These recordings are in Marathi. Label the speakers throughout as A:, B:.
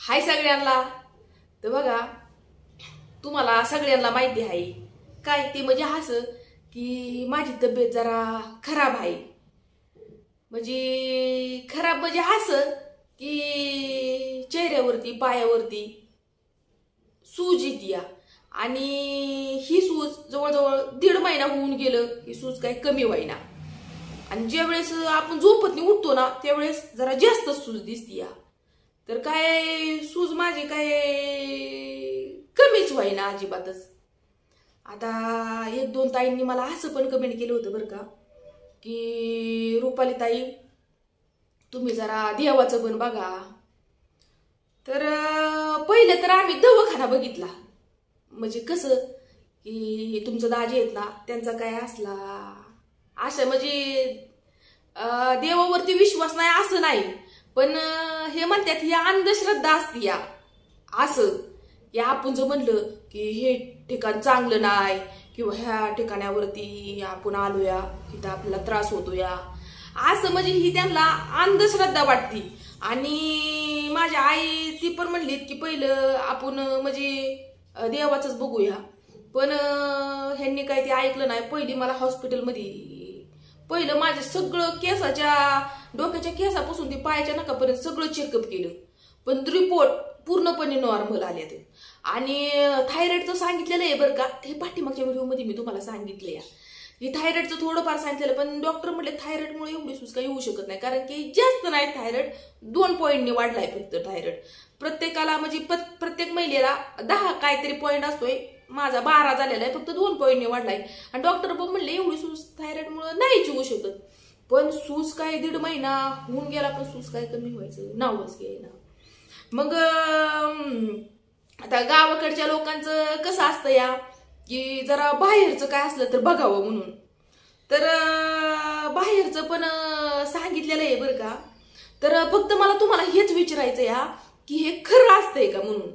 A: हाय सगळ्यांना। तर बघा, तुम्हाला सगळ्यांना माहिती आहे काय ते म्हणजे असं की माझी तब्येत जरा खराब आहे। म्हणजे खराब म्हणजे असं की चेहऱ्यावरती पायावरती सूज येते आणि ही सूज जवळजवळ 1.5 महिना होऊन गेलं, ही सूज काही कमी होईना। आणि ज्या वेळेस आपण झोपेतून उठतो ना त्यावेळेस जरा जास्त सूज दिसते। तर काय सूज माझी काय कमीच व्हायना अजिबातच। आता 1-2 ताईंनी मला असं पण कमेंट केलं होतं बरं का की रुपाली ताई तुम्ही जरा देवाचं पण बघा। तर पहिलं तर आम्ही दवाखाना बघितला, म्हणजे कसं की तुमचं दाजी आहेत ना त्यांचा काय असला असं म्हणजे देवावरती विश्वास नाही असं नाही, पण हे म्हणतात ही अंधश्रद्धा असती या असं या आपण जर म्हणलं की हे ठिकाण चांगलं नाही किंवा ह्या ठिकाणावरती आपण आलोया तिथं आपल्याला त्रास होतोया असं म्हणजे ही त्यांना अंधश्रद्धा वाटती। आणि माझी आई ती पण म्हणली की पहिलं आपण म्हणजे देवाचंच बघूया, पण ह्यांनी काय ते ऐकलं नाही। पहिली मला हॉस्पिटलमध्ये पहिलं माझं सगळं केसाच्या डोक्याच्या केसापासून ते पायाच्या नखापर्यंत सगळं चेकअप केलं, पण रिपोर्ट पूर्णपणे नॉर्मल आले ते। आणि थायरॉइडचं सांगितलेलं आहे बरं का, हे पाठीमागच्या व्हिडिओमध्ये मी तुम्हाला सांगितलं या की थायरॉइडचं थोडंफार सांगितलेलं, पण डॉक्टर म्हटले थायरॉइडमुळे एवढी सूज काही होऊ शकत नाही, कारण की जास्त नाही थायरॉइड 2 पॉईंटने वाढलाय फक्त थायरॉइड। प्रत्येकाला म्हणजे प्रत्येक महिलेला 10 काहीतरी पॉईंट असतोय, माझा 12 झालेला आहे, फक्त 2 पॉईंटने वाढलाय। आणि डॉक्टर पण म्हणले एवढी सूज थायरॉइडमुळे नाहीच होऊ शकत, पण सूज काय 1.5 महिना होऊन गेला पण सूज काय कमी व्हायचं नावच घ्यायना। मग आता गावाकडच्या लोकांचं कसं असतं या की जरा बाहेरचं काय असलं तर बघावं म्हणून, तर बाहेरचं पण सांगितलेलं आहे बरं का। तर फक्त मला तुम्हाला हेच विचारायचं या की हे खरं असतंय का म्हणून,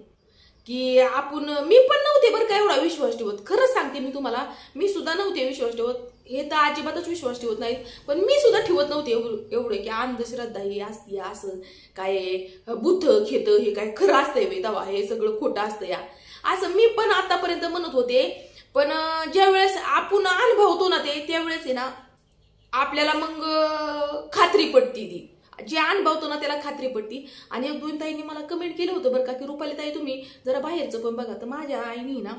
A: की आपण मी पण नव्हते बरं का एवढा विश्वास ठेवत, खरंच सांगते मी तुम्हाला, मी सुद्धा नव्हते विश्वास ठेवत, हे तर अजिबातच विश्वास ठेवत नाहीत, पण मी सुद्धा ठेवत नव्हते एवढं की अंधश्रद्धा ही असती असं काय बुथ खेत हे काय खरं असतंय बे दवा हे सगळं खोटं असतं या असं मी पण आतापर्यंत म्हणत होते। पण ज्या वेळेस आपण अनुभवतो ना ते त्यावेळेस आहे ना आपल्याला मग खात्री पडती, ती जे अनुभवतो ना त्याला खात्री पडती। आणि 1-2 ताईंनी मला कमेंट केलं होतं बरं का की रुपाली ताई तुम्ही जरा बाहेरचं पण बघा। तर माझ्या आईनी ना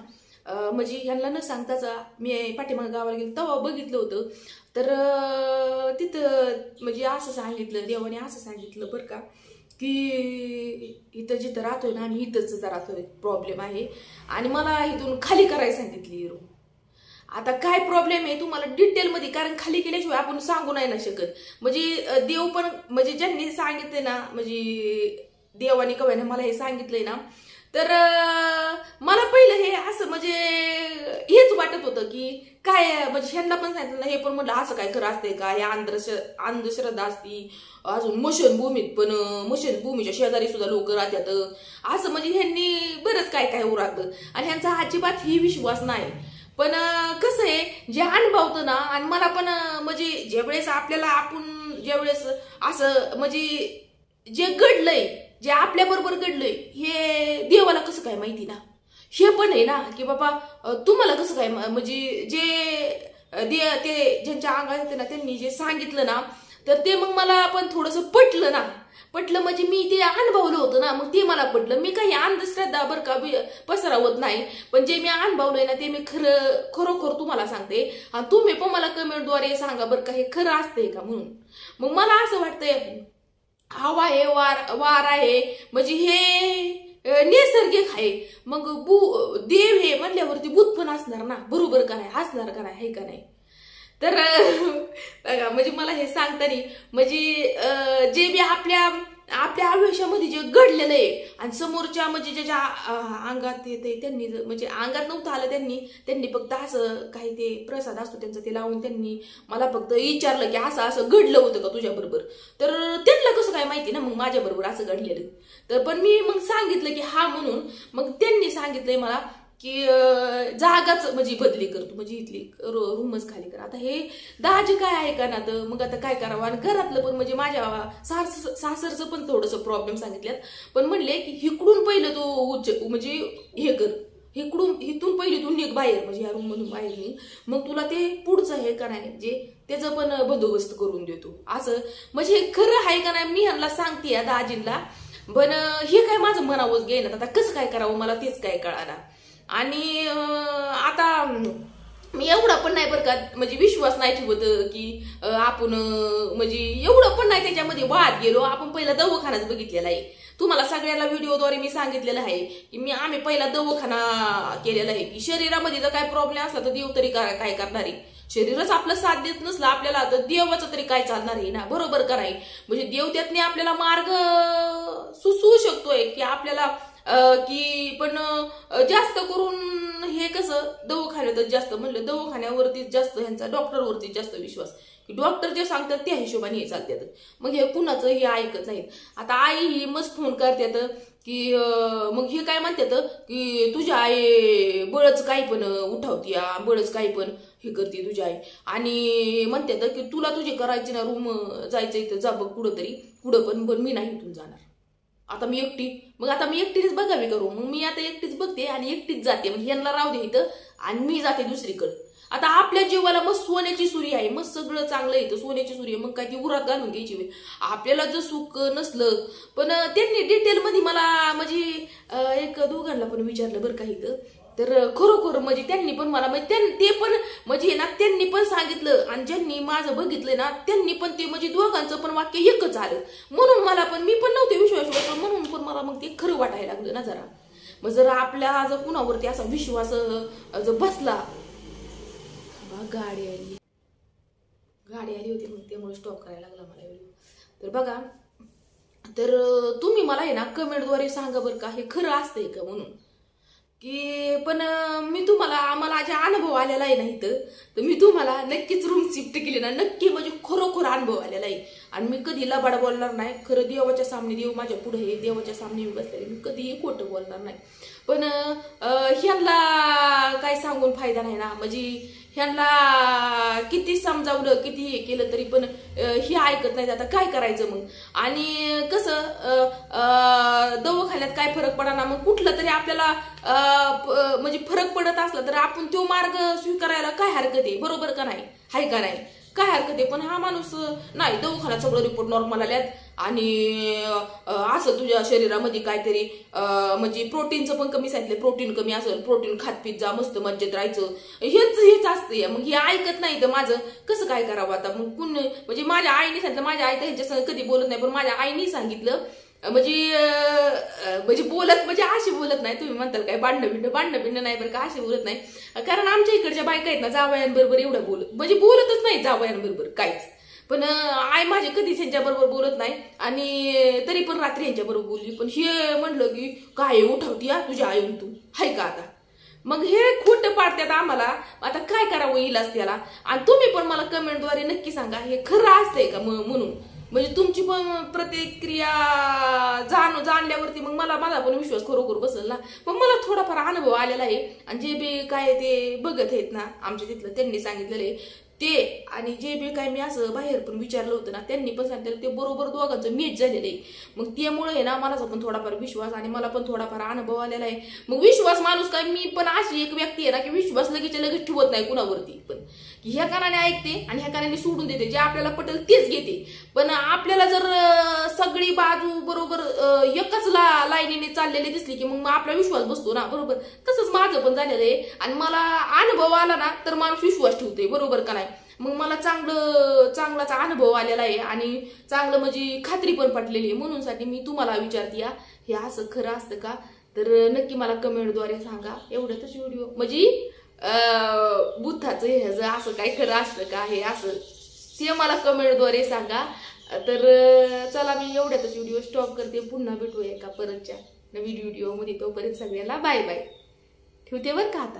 A: म्हणजे ह्यांना न सांगताच मी पाठीमागे गावाला गेलो तेव्हा बघितलं होतं, तर तिथं म्हणजे असं सांगितलं देवाने असं सांगितलं बरं का की इथं जिथं राहतोय ना आम्ही इथंच जरा प्रॉब्लेम आहे आणि मला इथून खाली करायला सांगितली रूम। आता काय प्रॉब्लेम आहे तुम्हाला डिटेलमध्ये, कारण खाली केल्याशिवाय आपण सांगू नाही ना शकत। म्हणजे देव पण म्हणजे ज्यांनी सांगितले ना म्हणजे देवाने कवाने मला हे सांगितलंय ना, तर मला पहिलं हे असं म्हणजे हेच वाटत होतं की काय म्हणजे ह्यांना पण सांगितलं ना, हे पण म्हटलं असं काय खरं असतंय का, हे अंधश्रद्धा असती। अजून मशनभूमीत पण मशनभूमीच्या शेजारी सुद्धा लोक राहतात असं, म्हणजे ह्यांनी बरंच काय काय उरागलं आणि ह्यांचा अजिबात ही विश्वास नाही। पण कसं आहे जे अनुभवतं ना, आणि मला पण म्हणजे ज्यावेळेस आपल्याला आपण ज्यावेळेस असं म्हणजे जे घडलंय जे आपल्या बरोबर घडलंय हे देवाला कसं काय माहिती ना, हे पण आहे ना की बाबा तुम्हाला कसं काय म्हणजे जे ते ज्यांच्या अंगात येते ना त्यांनी जे सांगितलं ना, तर ते मग मला पण थोडंसं पटलं ना, पटलं म्हणजे मी ते अनुभवलं होतं ना मग ते मला पटलं। मी काही अंधश्रद्धा बरं का पसरवत नाही, पण जे मी अनुभवलंय ना ते मी खरोखर तुम्हाला सांगते आणि तुम्ही पण मला कमेंटद्वारे सांगा बरं का हे खरं असतंय का म्हणून। मग मला असं वाटतंय हवा आहे वार आहे म्हणजे हे नैसर्गिक आहे, मग देव हे म्हणल्यावरती भूत पण असणार ना, बरोबर का नाही, असणार का नाही, हे का नाही। तर बघा म्हणजे मला हे सांगताना म्हणजे जे बी आपल्या आयुष्यामध्ये जे घडलेलं आहे आणि समोरच्या म्हणजे ज्याच्या अंगात येते त्यांनी म्हणजे अंगात नव्हतं आलं त्यांनी फक्त असं काही ते प्रसाद असतो त्यांचा ते लावून त्यांनी मला फक्त विचारलं की असं असं घडलं होतं का तुझ्या बरोबर, तर त्यांना कसं काय माहिती ना मग माझ्या बरोबर असं घडलेलं। तर पण मी मग सांगितलं की हा म्हणून, मग त्यांनी सांगितलंय मला की जागाच म्हणजे बदली करतो, म्हणजे इथली रूमच खाली कर. आता हे दाजी काय आहे का ना, तर मग आता काय करावं. आणि घरातलं पण म्हणजे माझ्या सासरचं पण थोडंसं प्रॉब्लेम सांगितल्यात, पण म्हणले की इकडून पहिलं तो म्हणजे हे कर, इथून पहिली तू निघ बाहेर, म्हणजे ह्या रूम मधून बाहेर निघ, मग तुला ते पुढचं हे का नाही जे त्याचं पण बंदोबस्त करून देतो. असं म्हणजे हे खरं आहे का नाही मी ह्यांना सांगते या दाजींना, पण हे काय माझं मनावच घेईना. आता कसं काय करावं मला तेच काय कळाना. आणि आता मी एवढा पण नाही बरं का, म्हणजे विश्वास नाही ठेवत की आपण म्हणजे एवढं पण नाही त्याच्यामध्ये वाद गेलो. आपण पहिला दवाखानाच बघितलेला आहे, तुम्हाला सगळ्याला व्हिडिओद्वारे मी सांगितलेलं आहे की आम्ही पहिला दवाखाना केलेला आहे. की शरीरामध्ये जर काय प्रॉब्लेम असला तर देव तरी काय करणार आहे, शरीरच आपलं साथ देत नसलं आपल्याला तर देवाचं तरी काय चालणार आहे ना, बरोबर का नाही. म्हणजे देव त्यातने आपल्याला मार्ग सुचवू शकतोय की आपल्याला की पण जास्त करून हे कसं दवाखान्यातच जास्त, म्हणलं दवाखान्यावरतीच जास्त ह्यांचा, डॉक्टरवरतीच जास्त विश्वास, की डॉक्टर जे सांगतात त्या हिशोबाने हे चालतात. मग हे कुणाचं हे ऐकत नाहीत. आता आई ही मस्त फोन करतात की मग हे काय म्हणतात की तुझ्या आई बळच काही पण उठावती, बळच काही पण हे करते तुझी आई, आणि म्हणतात की तुला तुझी करायची ना रूम जायचं तर जा बघ कुठं पण मी नाही इथून जाणार. आता मी एकटी, मग आता मी एकटीच बघावी करू, मग मी आता एकटीच बघते आणि एकटीच जाते, मग यांना राहू दे इथं आणि मी जाते दुसरीकडे. आता आपल्या जीवाला मग सोन्याची सुरी आहे, मग सगळं चांगलं येतं, सोन्याची सुरी आहे, मग काय ती उरात घालून घ्यायची वेळ. आपल्याला जर सुख नसलं, पण त्यांनी डिटेलमध्ये मला म्हणजे एक दोघांना पण विचारलं बरं का इथं, तर खरोखर म्हणजे त्यांनी पण मला ते पण म्हणजे ना त्यांनी पण सांगितलं, आणि ज्यांनी माझं बघितलं ना त्यांनी पण ते म्हणजे दोघांचं पण वाक्य एकच आलं. म्हणून मला पण मी पण नव्हते विश्वास, म्हणून पण मला मग ते खरं वाटायला लागलं ना जरा. मग जर आपल्या जर कुणावरती असा विश्वास जर बसला, गाडी आली होती मग त्यामुळे स्टॉप करायला लागला मला व्हिडिओ. तर बघा, तर तुम्ही मला आहे ना कमेंटद्वारे सांगा बरं का हे खरं असतंय का म्हणून. की पण आम्हाला जे अनुभव आलेला आहे ना इथं, तर मी तुम्हाला नक्कीच रूम शिफ्ट केली ना, नक्की म्हणजे खरोखर अनुभव आलेला आहे. आणि मी कधी लबाड बोलणार नाही, खरं देवाच्या सामने, देव माझ्या पुढे हे देवाच्या सामने बसलेले, मी कधीही खोटं बोलणार नाही. पण ह्यांना काय सांगून फायदा नाही ना, म्हणजे ह्यांना किती समजावलं किती हे केलं तरी पण हे ऐकत नाही. आता काय करायचं मग. आणि कसं दवाखान्यात काय फरक पडा ना, मग कुठलं तरी आपल्याला म्हणजे फरक पडत असला तर आपण तो मार्ग स्वीकारायला काय हरकत आहे, बरोबर का नाही, हाय का नाही, काय हरकत आहे. पण हा माणूस नाही, दवाखान्यात सगळं रिपोर्ट नॉर्मल आल्यात आणि असं तुझ्या शरीरामध्ये काहीतरी म्हणजे प्रोटीनचं पण कमी सांगितलं, प्रोटीन कमी असेल, प्रोटीन खात पित जा, मस्त मज्जेत राहायचं, हेच असतं. मग हे ऐकत नाही तर माझं कसं काय करावं आता. मग म्हणजे माझ्या आईने सांगितलं, माझ्या आई तर ह्यांच्या कधी बोलत नाही, पण माझ्या आईने सांगितलं, म्हणजे बोलत म्हणजे अशी बोलत नाही, तुम्ही म्हणताल काय भांडणं भिंड नाही बरं का, अशी बोलत नाही. कारण आमच्या इकडच्या बायका आहेत ना जावयांबरोबर एवढं बोलतच नाही जावयांबरोबर काहीच. पण आई माझी कधीच यांच्या बरोबर बोलत नाही, आणि तरी पण रात्री यांच्या बरोबर बोलली. पण हे म्हणलं की काय उठवती तुझ्या आई तू, हाय का आता. मग हे खोटं पाडतात आम्हाला, आता काय करावं इलाज त्याला. आणि तुम्ही पण मला कमेंटद्वारे नक्की सांगा हे खरं असतंय का म्हणून. म्हणजे तुमची पण प्रतिक्रिया जाणल्यावरती मग माझा पण विश्वास खरोखर बसेल ना. मग मला थोडाफार अनुभव आलेला आहे, आणि जे बी काय ते बघत आहेत ना आमच्या तिथलं त्यांनी सांगितलेलं आहे ते, आणि जे बी काय मी असं बाहेर पण विचारलं होतं ना त्यांनी पण सांगितलं ते बरोबर दोघांचं मॅच झालेलं आहे. मग त्यामुळे आहे ना मला पण थोडाफार विश्वास आणि मला पण थोडाफार अनुभव आलेला आहे. मग विश्वास माणूस काय, मी पण अशी एक व्यक्ती आहे ना की विश्वास लगेच ठेवत नाही कुणावरती, पण ह्या कानाने ऐकते आणि ह्या कानाने सोडून देते, जे आपल्याला पटेल तेच घेते. पण आपल्याला जर सगळी बाजू बरोबर एकच लाईनीने चाललेली दिसली की मग आपला विश्वास बसतो ना, बरोबर. तसंच माझं पण झालेलं आहे, आणि मला अनुभव आला ना तर माणूस विश्वास ठेवते, बरोबर का नाही. मग मला चांगलाच अनुभव आलेला आहे, आणि चांगलं म्हणजे खात्री पण पटलेली आहे. म्हणून साठी मी तुम्हाला विचारते हे असं खरं असतं का, तर नक्की मला कमेंटद्वारे सांगा. एवढंच व्हिडिओ म्हणजे बुद्धाचं हे असं काय खरं असतं का हे असं, ते मला कमेंटद्वारे सांगा. तर चला मी एवढ्यातच व्हिडिओ स्टॉप करते, पुन्हा भेटूया एका परतच्या नवीन व्हिडिओ मध्ये. तोपर्यंत सगळ्यांना बाय बाय, ठेवते बरं का आता.